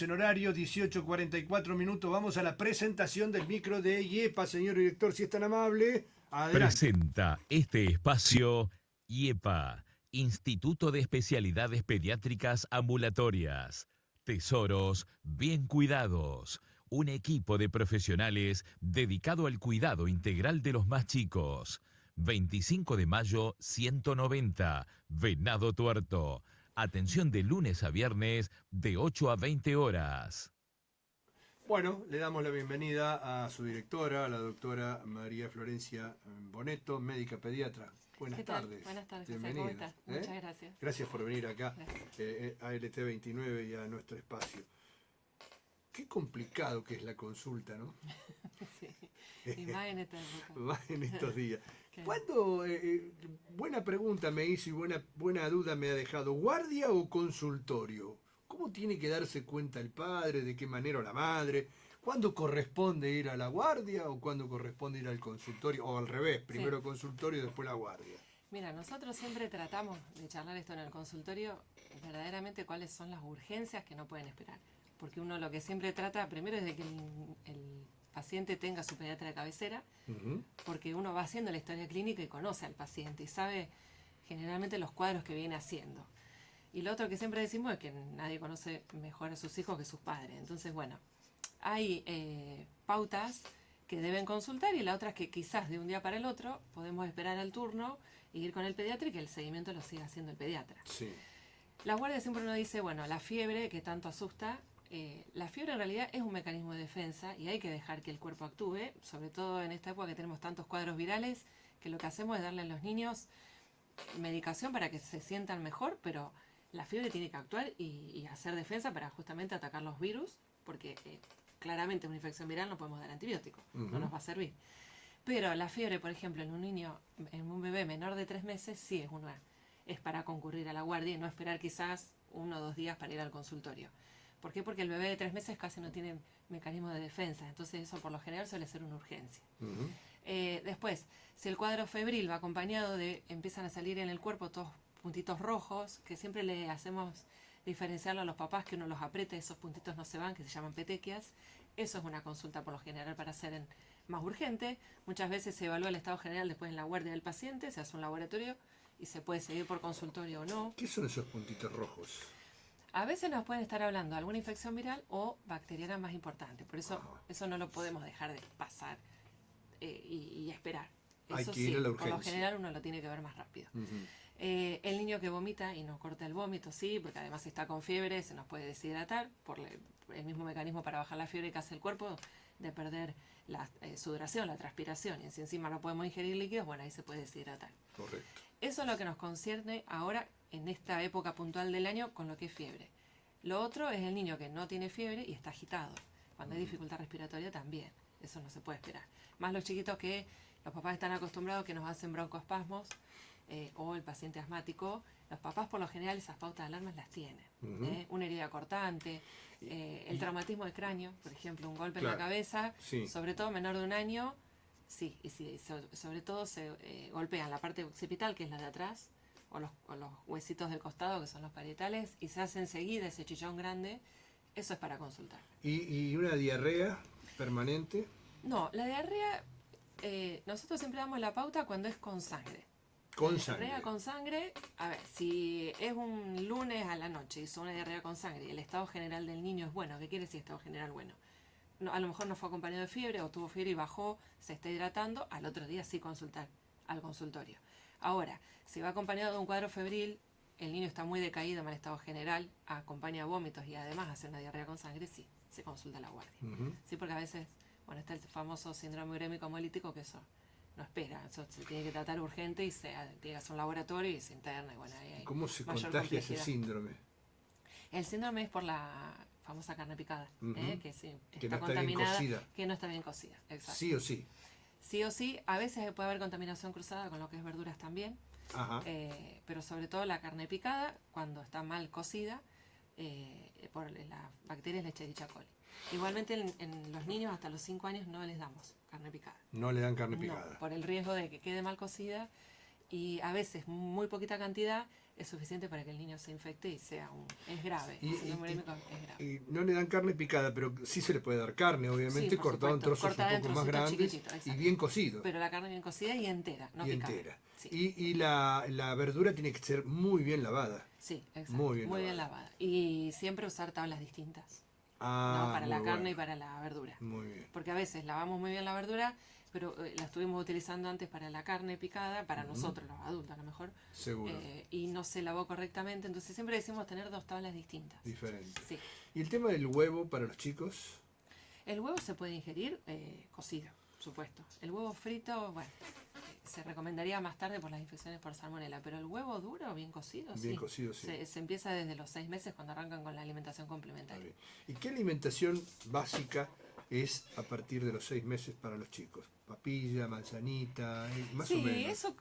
En horario 18:44. Vamos a la presentación del micro de IEPA, señor director, si es tan amable. Adelante. Presenta este espacio IEPA, Instituto de Especialidades Pediátricas Ambulatorias. Tesoros bien cuidados. Un equipo de profesionales dedicado al cuidado integral de los más chicos. 25 de mayo 190, Venado Tuerto. Atención de lunes a viernes de 8 a 20 horas. Bueno, le damos la bienvenida a su directora, la doctora María Florencia Boneto, médica pediatra. Buenas ¿Qué tal? tardes. Buenas tardes, José. Bienvenida. ¿Cómo estás? Muchas gracias. Gracias por venir acá Gracias. a LT29 y a nuestro espacio. Qué complicado que es la consulta, ¿no? Sí. Y más en esta época. Más en estos días. ¿Qué? ¿Cuándo, buena pregunta me hizo y buena duda me ha dejado, guardia o consultorio? ¿Cómo tiene que darse cuenta el padre, de qué manera la madre? ¿Cuándo corresponde ir a la guardia o cuándo corresponde ir al consultorio? O al revés, primero Sí. consultorio y después la guardia. Mira, nosotros siempre tratamos de charlar esto en el consultorio, verdaderamente cuáles son las urgencias que no pueden esperar. Porque uno lo que siempre trata primero es de que el paciente tenga su pediatra de cabecera, porque uno va haciendo la historia clínica y conoce al paciente y sabe generalmente los cuadros que viene haciendo. Y lo otro que siempre decimos es que nadie conoce mejor a sus hijos que sus padres. Entonces, bueno, hay pautas que deben consultar y la otra es que quizás de un día para el otro podemos esperar al turno y ir con el pediatra y que el seguimiento lo siga haciendo el pediatra. Sí. La guardia siempre uno dice, bueno, la fiebre que tanto asusta, la fiebre en realidad es un mecanismo de defensa y hay que dejar que el cuerpo actúe, sobre todo en esta época que tenemos tantos cuadros virales, que lo que hacemos es darle a los niños medicación para que se sientan mejor, pero la fiebre tiene que actuar y hacer defensa para justamente atacar los virus, porque claramente una infección viral no podemos dar antibiótico, no nos va a servir. Pero la fiebre, por ejemplo, en un niño, en un bebé menor de 3 meses, sí es para concurrir a la guardia y no esperar quizás 1 o 2 días para ir al consultorio. ¿Por qué? Porque el bebé de 3 meses casi no tiene mecanismo de defensa, entonces eso por lo general suele ser una urgencia. Después, si el cuadro febril va acompañado de, empiezan a salir en el cuerpo todos puntitos rojos, que siempre le hacemos diferenciarlo a los papás, que uno los aprieta y esos puntitos no se van, que se llaman petequias, eso es una consulta por lo general para hacer más urgente. Muchas veces se evalúa el estado general después en la guardia del paciente, se hace un laboratorio y se puede seguir por consultorio o no. ¿Qué son esos puntitos rojos? A veces nos pueden estar hablando de alguna infección viral o bacteriana más importante, por eso eso no lo podemos dejar de pasar y esperar. Hay Eso que ir sí, a la por lo urgencia. general uno lo tiene que ver más rápido. El niño que vomita y no corta el vómito, sí, porque además está con fiebre, se nos puede deshidratar por el mismo mecanismo para bajar la fiebre que hace el cuerpo de perder la sudoración, la transpiración, y si encima no podemos ingerir líquidos, bueno, ahí se puede deshidratar. Correcto. Eso es lo que nos concierne ahora en esta época puntual del año con lo que es fiebre. Lo otro es el niño que no tiene fiebre y está agitado. Cuando hay dificultad respiratoria también, eso no se puede esperar. Más los chiquitos que los papás están acostumbrados que nos hacen broncoespasmos o el paciente asmático, los papás por lo general esas pautas de alarmas las tienen. Una herida cortante, el traumatismo de cráneo, por ejemplo, un golpe en la cabeza, Sí. sobre todo menor de 1 año, sí, y sí, sobre todo se golpean la parte occipital, que es la de atrás, o los huesitos del costado, que son los parietales, y se hace enseguida ese chichón grande, eso es para consultar. ¿Y una diarrea permanente? No, la diarrea, nosotros siempre damos la pauta cuando es con sangre. Con Diarrea sangre. con sangre, a ver, si es un lunes a la noche, hizo una diarrea con sangre y el estado general del niño es bueno, ¿qué quiere decir estado general bueno? No, a lo mejor no fue acompañado de fiebre o tuvo fiebre y bajó, se está hidratando, al otro día sí consultar al consultorio. Ahora, si va acompañado de un cuadro febril, el niño está muy decaído, mal estado general, acompaña vómitos y además hace una diarrea con sangre, sí, se consulta a la guardia. Sí, porque a veces, bueno, está el famoso síndrome urémico hemolítico, que eso no espera, eso se tiene que tratar urgente y se tiene que hacer un laboratorio y se interna y bueno, ahí hay ¿Cómo se mayor contagia ese complejidad. síndrome? El síndrome es por la famosa carne picada, que sí, Que está no está bien contaminada, cocida. que no está bien cocida, exacto. Sí o sí. Sí o sí, a veces puede haber contaminación cruzada con lo que es verduras también, Ajá. pero sobre todo la carne picada, cuando está mal cocida, por las bacterias Escherichia coli. Igualmente en los niños hasta los 5 años no les damos carne picada. No le dan carne No, picada. por el riesgo de que quede mal cocida y a veces muy poquita cantidad, es suficiente para que el niño se infecte y sea es grave. Y, el síndrome bulímico es grave. y no le dan carne picada, pero sí se le puede dar carne, obviamente, Sí, por cortada en supuesto. trozos Cortada un en poco más trocitos grandes chiquititos, y exacto. bien cocido. Pero la carne bien cocida y entera, no y picada. entera. Sí. Y la verdura tiene que ser muy bien lavada. Sí, exacto. Muy bien lavada. Y siempre usar tablas distintas. Ah, ¿no? Para muy la carne bueno. y para la verdura. Muy bien. Porque a veces lavamos muy bien la verdura, pero la estuvimos utilizando antes para la carne picada, para nosotros, los adultos a lo mejor. Seguro. Y no se lavó correctamente. Entonces siempre decimos tener 2 tablas distintas. Diferente. Sí. ¿Y el tema del huevo para los chicos? El huevo se puede ingerir cocido, por supuesto. El huevo frito, bueno, se recomendaría más tarde por las infecciones por salmonela, pero el huevo duro, bien cocido, Bien sí. cocido, sí. Se empieza desde los 6 meses cuando arrancan con la alimentación Está complementaria. bien. ¿Y qué alimentación básica es a partir de los 6 meses para los chicos? Papilla, manzanita, más o menos. Sí, eso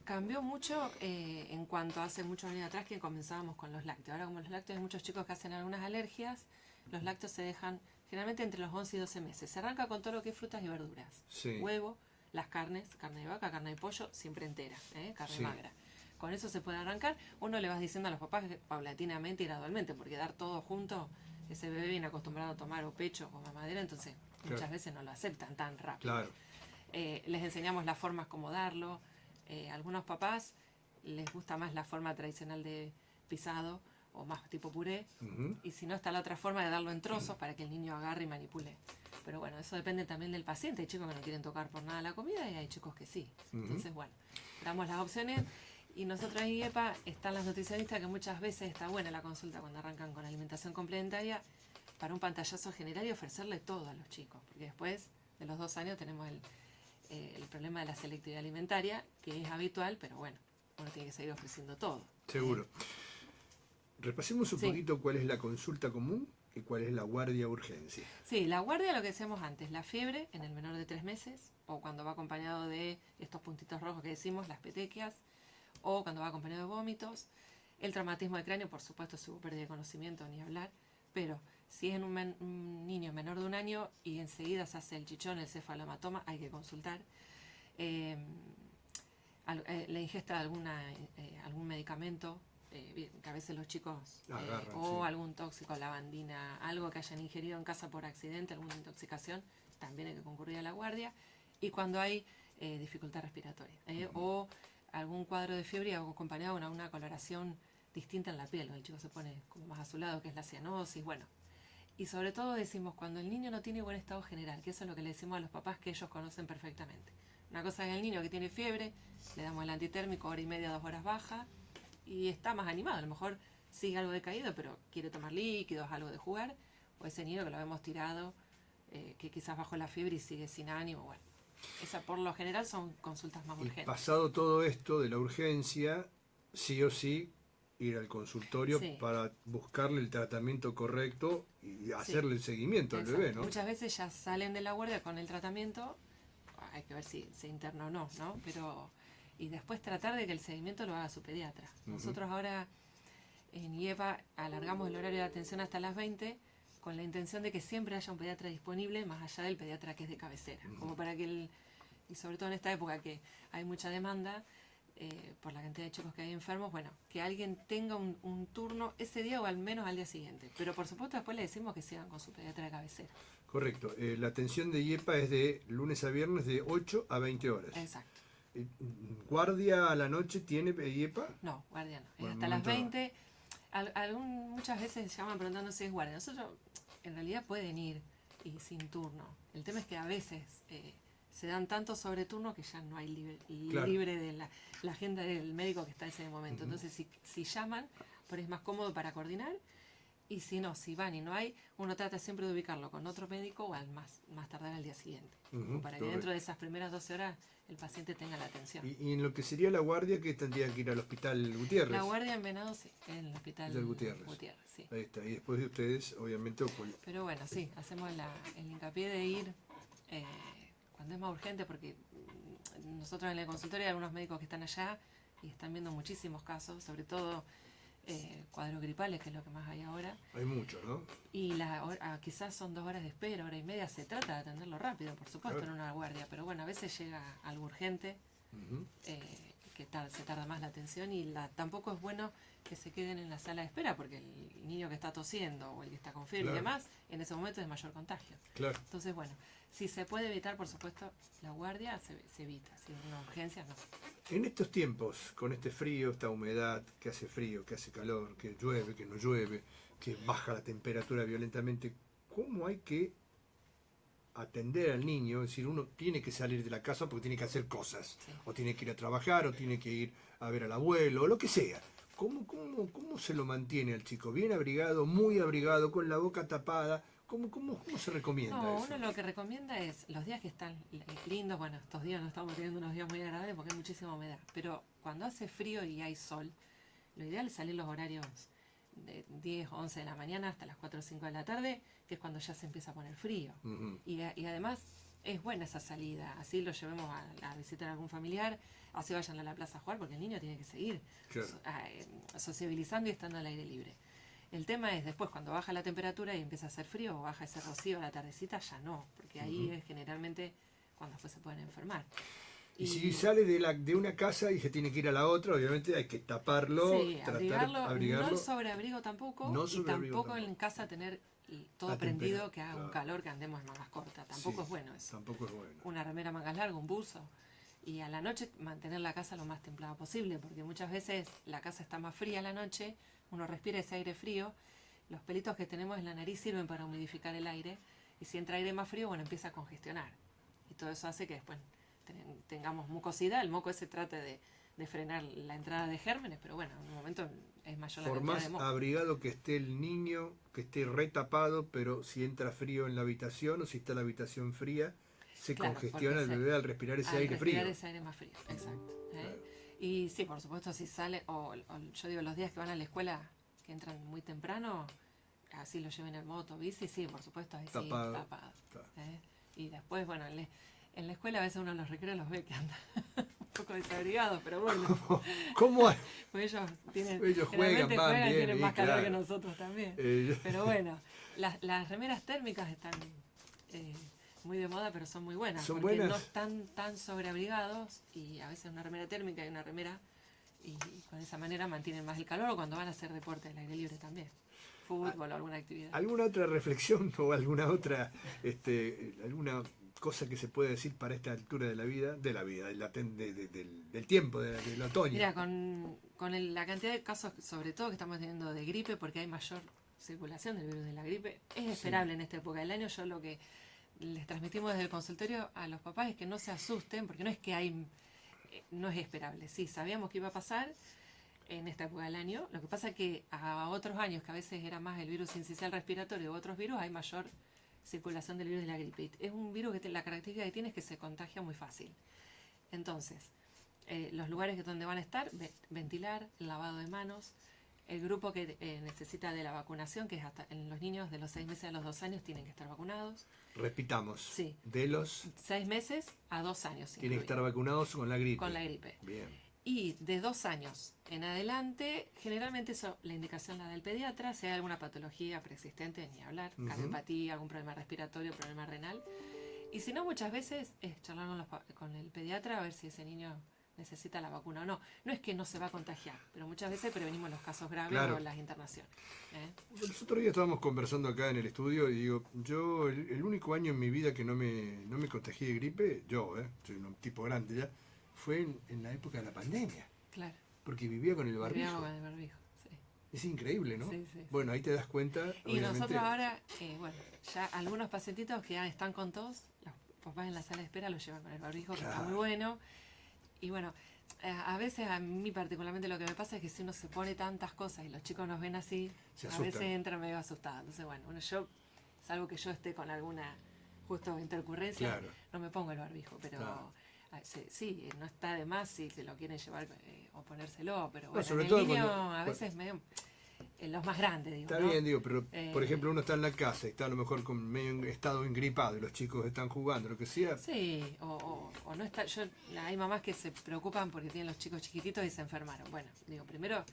cambió mucho en cuanto hace muchos años atrás que comenzábamos con los lácteos. Ahora como los lácteos hay muchos chicos que hacen algunas alergias, los lácteos se dejan generalmente entre los 11 y 12 meses. Se arranca con todo lo que es frutas y verduras. Sí. Huevo, las carnes, carne de vaca, carne de pollo, siempre entera, carne Sí. magra. Con eso se puede arrancar. Uno le vas diciendo a los papás que paulatinamente y gradualmente, porque dar todo junto, ese bebé viene acostumbrado a tomar o pecho o mamadera, entonces muchas Claro. veces no lo aceptan tan rápido. Claro. Les enseñamos las formas como darlo. Algunos papás les gusta más la forma tradicional de pisado o más tipo puré. Ujú. Y si no, está la otra forma de darlo en trozos para que el niño agarre y manipule. Pero bueno, eso depende también del paciente. Hay chicos que no quieren tocar por nada la comida y hay chicos que sí. Entonces, bueno, damos las opciones. Y nosotros en IEPA están las nutricionistas que muchas veces está buena la consulta cuando arrancan con alimentación complementaria para un pantallazo general y ofrecerle todo a los chicos. Porque después de los 2 años tenemos el problema de la selectividad alimentaria, que es habitual, pero bueno, uno tiene que seguir ofreciendo todo. Seguro. Repasemos un Sí. poquito cuál es la consulta común y cuál es la guardia urgencia. Sí, la guardia, lo que decíamos antes, la fiebre en el menor de 3 meses, o cuando va acompañado de estos puntitos rojos que decimos, las petequias, o cuando va acompañado de vómitos. El traumatismo de cráneo, por supuesto, si hubo pérdida de conocimiento, ni hablar, pero si es en un niño menor de 1 año y enseguida se hace el chichón, el cefalohematoma, hay que consultar. La ingesta de algún medicamento, que a veces los chicos, Agarran, o sí. algún tóxico, lavandina, algo que hayan ingerido en casa por accidente, alguna intoxicación, también hay que concurrir a la guardia. Y cuando hay dificultad respiratoria, o algún cuadro de fiebre acompañado de una coloración distinta en la piel, el chico se pone como más azulado, que es la cianosis, bueno. Y sobre todo decimos cuando el niño no tiene buen estado general, que eso es lo que le decimos a los papás que ellos conocen perfectamente. Una cosa es el niño que tiene fiebre, le damos el antitérmico, 1 hora y media, 2 horas baja, y está más animado, a lo mejor sigue algo decaído, pero quiere tomar líquidos, algo de jugar, o ese niño que lo hemos tirado, que quizás bajó la fiebre y sigue sin ánimo, bueno. Esa por lo general son consultas más Y urgentes. pasado todo esto de la urgencia, sí o sí ir al consultorio Sí. para buscarle el tratamiento correcto y hacerle el seguimiento al Exacto. bebé, ¿no? Muchas veces ya salen de la guardia con el tratamiento, hay que ver si se interna o no, ¿no? Pero, y después tratar de que el seguimiento lo haga su pediatra. Nosotros ahora en IEPA alargamos el horario de atención hasta las 20 con la intención de que siempre haya un pediatra disponible más allá del pediatra que es de cabecera, como para que y sobre todo en esta época que hay mucha demanda por la cantidad de chicos que hay enfermos, bueno, que alguien tenga un turno ese día o al menos al día siguiente. Pero por supuesto después le decimos que sigan con su pediatra de cabecera. Correcto. La atención de IEPA es de lunes a viernes de 8 a 20 horas. Exacto. ¿Guardia a la noche tiene IEPA? No, guardia no. Bueno, Hasta las momento no. 20. Muchas veces llaman preguntando si es guardia. Nosotros en realidad pueden ir y sin turno. El tema es que a veces se dan tantos sobreturnos que ya no hay Claro. libre de la agenda del médico que está en ese momento. Entonces si llaman, por ahí es más cómodo para coordinar. Y si no, si van y no hay, uno trata siempre de ubicarlo con otro médico o al más tardar al día siguiente. Como para que correcto. dentro de esas primeras 12 horas el paciente tenga la atención. Y en lo que sería la guardia, que tendría que ir al hospital Gutiérrez. La guardia en Venado, sí, en el hospital Del Gutiérrez. sí. Ahí está. Y después de ustedes, obviamente, Pero bueno, sí, hacemos el hincapié de ir cuando es más urgente, porque nosotros en el consultorio hay algunos médicos que están allá y están viendo muchísimos casos, sobre todo cuadros gripales, que es lo que más hay ahora. hay mucho, ¿no? Y quizás son 2 horas de espera, 1 hora y media, se trata de atenderlo rápido, por supuesto, Claro. en una guardia, pero bueno, a veces llega algo urgente se tarda más la atención y tampoco es bueno que se queden en la sala de espera porque el niño que está tosiendo o el que está con fiebre y demás, en ese momento es mayor contagio. Claro. Entonces, bueno, si se puede evitar, por supuesto, la guardia se evita, si es una urgencia, no. En estos tiempos, con este frío, esta humedad, que hace frío, que hace calor, que llueve, que no llueve, que baja la temperatura violentamente, ¿cómo hay que atender al niño? Es decir, uno tiene que salir de la casa porque tiene que hacer cosas, Sí. o tiene que ir a trabajar, o tiene que ir a ver al abuelo, o lo que sea. ¿Cómo se lo mantiene al chico? ¿Bien abrigado, muy abrigado, con la boca tapada? ¿Cómo se recomienda No, eso? uno lo que recomienda es los días que están lindos, bueno, estos días no estamos teniendo unos días muy agradables porque hay muchísima humedad, pero cuando hace frío y hay sol, lo ideal es salir los horarios de 10 o 11 de la mañana hasta las 4 o 5 de la tarde, que es cuando ya se empieza a poner frío. Ujú. Y además es buena esa salida, así lo llevemos a visitar a algún familiar, así vayan a la plaza a jugar, porque el niño tiene que seguir Claro. sociabilizando y estando al aire libre. El tema es después cuando baja la temperatura y empieza a hacer frío o baja ese rocío a la tardecita, ya no, porque ahí es generalmente cuando después se pueden enfermar. Y si sale de una casa y se tiene que ir a la otra, obviamente hay que taparlo, sí, abrigarlo, no el sobreabrigo tampoco, No y sobreabrigo tampoco en tampoco. casa tener todo La prendido, que haga un claro. calor, que andemos en mangas cortas. Tampoco Sí, es bueno eso. Tampoco es bueno. Una remera mangas largas, un buzo. Y a la noche mantener la casa lo más templada posible, porque muchas veces la casa está más fría a la noche, uno respira ese aire frío, los pelitos que tenemos en la nariz sirven para humidificar el aire, y si entra aire más frío, bueno, empieza a congestionar. Y todo eso hace que después tengamos mucosidad, el moco ese trate de frenar la entrada de gérmenes, pero bueno, en un momento es mayor la Por cantidad más de moco. abrigado que esté el niño, que esté retapado, pero si entra frío en la habitación o si está la habitación fría, se Claro, congestiona el porque bebé al respirar ese al aire respirar frío. ese aire más frío, exacto. Claro. Y sí, por supuesto, si sale, o yo digo, los días que van a la escuela, que entran muy temprano, así lo lleven en moto, bici, sí, por supuesto, ahí Tapado. sí, tapado. Está. Y después, bueno, en la escuela a veces uno en los recreos los ve que andan un poco desabrigados, pero bueno, ¿Cómo es? pues Ellos juegan, generalmente van bien, tienen y más calor claro. que nosotros también. Eh, Pero bueno, las remeras térmicas están muy de moda, pero son muy buenas. ¿Son porque buenas? no están tan sobreabrigados y a veces una remera térmica y una remera y con esa manera mantienen más el calor o cuando van a hacer deporte al aire libre también. Fútbol o alguna actividad. ¿Alguna otra reflexión o alguna otra, alguna cosa que se puede decir para esta altura de la vida, del tiempo, del otoño? Mira, con la cantidad de casos, sobre todo que estamos teniendo de gripe, porque hay mayor circulación del virus de la gripe, es esperable en esta época del año. Yo lo que les transmitimos desde el consultorio a los papás es que no se asusten, porque no es que no es esperable. Sí, sabíamos que iba a pasar en esta época del año. Lo que pasa es que a otros años, que a veces era más el virus sincicial respiratorio u otros virus, hay mayor circulación del virus de la gripe. Y es un virus que la característica que tiene es que se contagia muy fácil. Entonces, los lugares donde van a estar, ventilar, el lavado de manos, el grupo que necesita de la vacunación, que es hasta en los niños de los 6 meses a los 2 años tienen que estar vacunados. Repitamos, Sí. de los 6 meses a 2 años. tienen que estar vacunados con la gripe. Con la gripe. Bien. Y de 2 años en adelante, generalmente eso la indicación la da el pediatra, si hay alguna patología preexistente, ni hablar, cardiopatía, algún problema respiratorio, problema renal. Y si no, muchas veces es charlar con el pediatra a ver si ese niño necesita la vacuna o no. No es que no se va a contagiar, pero muchas veces prevenimos los casos graves Claro. o las internaciones. Los otros días estábamos conversando acá en el estudio y digo, yo el único año en mi vida que no me contagié de gripe, soy un tipo grande ya, fue en la época de la pandemia, Claro. porque vivía con el barbijo. Vivíamos con el barbijo, sí. Es increíble, ¿no? Sí, sí. Bueno, ahí te das cuenta. Y obviamente, nosotros ahora, bueno, ya algunos pacientitos que ya están con tos, los papás en la sala de espera los llevan con el barbijo, que está Claro. muy bueno. Y bueno, a veces a mí particularmente lo que me pasa es que si uno se pone tantas cosas y los chicos nos ven así, Se a asustan. veces entran medio asustados. Entonces, bueno, salvo que yo esté con alguna justo intercurrencia, Claro. no me pongo el barbijo, pero Claro. sí, no está de más si te lo quieren llevar o ponérselo, pero No, bueno, sobre en el todo niño cuando- a veces medio, los más grandes, digo, Está ¿no? bien, digo, pero por Eh, ejemplo uno está en la casa, está a lo mejor con medio estado engripado y los chicos están jugando, lo que sea. Sí, o no está. Hay mamás que se preocupan porque tienen los chicos chiquititos y se enfermaron. Bueno, digo, primero,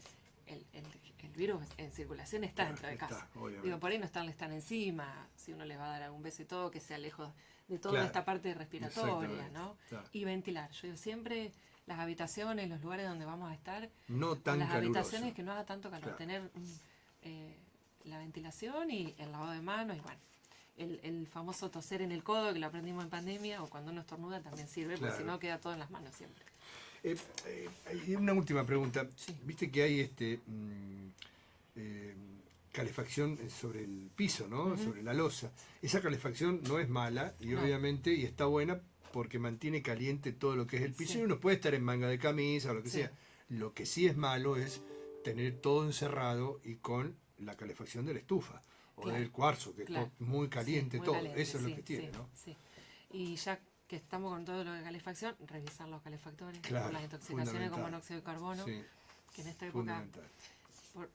el virus en circulación está Claro, dentro de está, casa. obviamente. Digo, por ahí no están encima, si uno les va a dar algún beso y todo, que sea lejos de toda Claro, esta parte respiratoria, exactamente, ¿no? claro. Y ventilar. Yo digo, siempre las habitaciones, los lugares donde vamos a estar, No tan las caluroso. habitaciones que no haga tanto calor, Claro. tener la ventilación y el lavado de manos y bueno. El famoso toser en el codo que lo aprendimos en pandemia o cuando uno estornuda también sirve, Claro. porque si no queda todo en las manos siempre. Y una última pregunta. Sí. Viste que hay calefacción sobre el piso, ¿no? Ujú. Sobre la losa. Esa calefacción no es mala y No. obviamente y está buena porque mantiene caliente todo lo que es el piso Sí. y uno puede estar en manga de camisa o lo que Sí. sea. Lo que sí es malo es tener todo encerrado y con la calefacción de la estufa o Claro. del cuarzo, que Claro. es muy caliente Sí, muy todo. caliente, Eso es lo sí, que tiene, sí, ¿no? sí. Y ya que estamos con todo lo de calefacción, revisar los calefactores Claro, por las intoxicaciones con fundamental. monóxido de carbono, Sí, que en esta época, fundamental.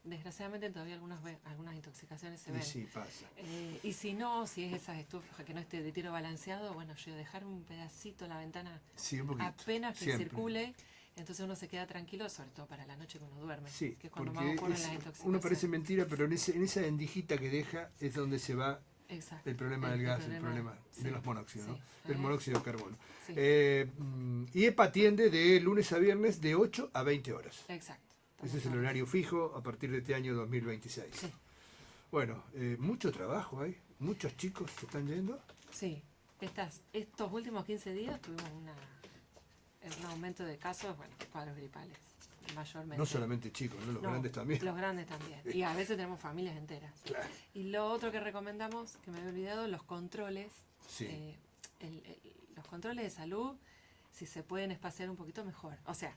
desgraciadamente todavía algunas intoxicaciones se Y ven. sí, pasa. Y si no, si es esas estufas que no esté de tiro balanceado, bueno, yo dejar un pedacito en la ventana Sí, un poquito. apenas que siempre. circule, entonces uno se queda tranquilo, sobre todo para la noche cuando duerme, Sí, que es cuando más porque ocurren es- las intoxicaciones. uno parece mentira, pero en esa endijita que deja es donde se va Exacto. el problema del gas, el problema sí, de los monóxidos, sí, ¿no? Del monóxido de carbono. sí, IEPA atiende de lunes a viernes de 8 a 20 horas. exacto. Ese es el horario fijo a partir de este año 2026. Sí. Bueno, mucho trabajo hay, muchos chicos se están yendo. Sí, estos últimos 15 días tuvimos un aumento de casos, bueno, cuadros gripales, mayormente. No solamente chicos, ¿no? Los No, grandes también. Los grandes también. Y a veces tenemos familias enteras. Claro. Y lo otro que recomendamos, que me había olvidado, los controles. Sí. Los controles de salud, si se pueden espaciar un poquito mejor. O sea,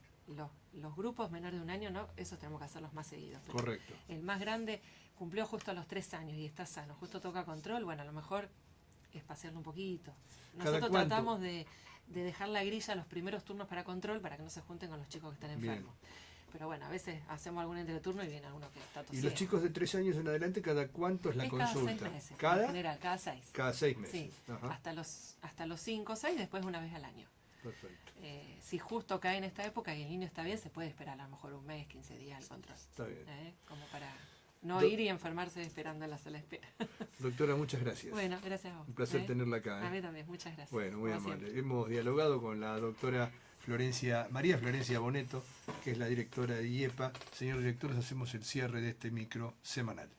los grupos menores de un año, no, esos tenemos que hacerlos más seguidos. Pero Correcto. el más grande cumplió justo a los 3 años y está sano, justo toca control, bueno, a lo mejor espaciarlo un poquito. ¿Cada Nosotros cuánto? tratamos de dejar la grilla los primeros turnos para control para que no se junten con los chicos que están Bien. enfermos. Pero bueno, a veces hacemos algún entreturno y viene alguno que está Y tosiendo. los chicos de 3 años en adelante, ¿cada cuánto es la Es consulta? cada 6 meses, en ¿Cada? general, cada 6. Cada 6 meses. Sí, Ajá. hasta los 5 o 6, después una vez al año. Perfecto. Si justo cae en esta época y el niño está bien, se puede esperar a lo mejor un mes, 15 días al control. Está bien. Como para no Do- ir y enfermarse esperando en la sala de espera. Doctora, muchas gracias. Bueno, gracias a vos. Un placer tenerla acá. A mí también, muchas gracias. Bueno, muy Como amable. siempre. Hemos dialogado con la doctora María Florencia Boneto, que es la directora de IEPA. Señor director, hacemos el cierre de este micro semanal.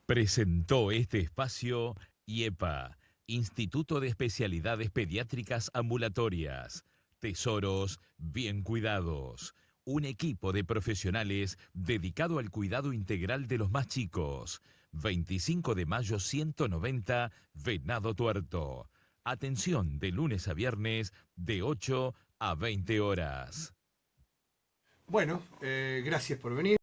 Presentó este espacio IEPA, Instituto de Especialidades Pediátricas Ambulatorias. Tesoros bien cuidados. Un equipo de profesionales dedicado al cuidado integral de los más chicos. 25 de mayo 190, Venado Tuerto. Atención de lunes a viernes de 8 a 20 horas. Bueno, gracias por venir.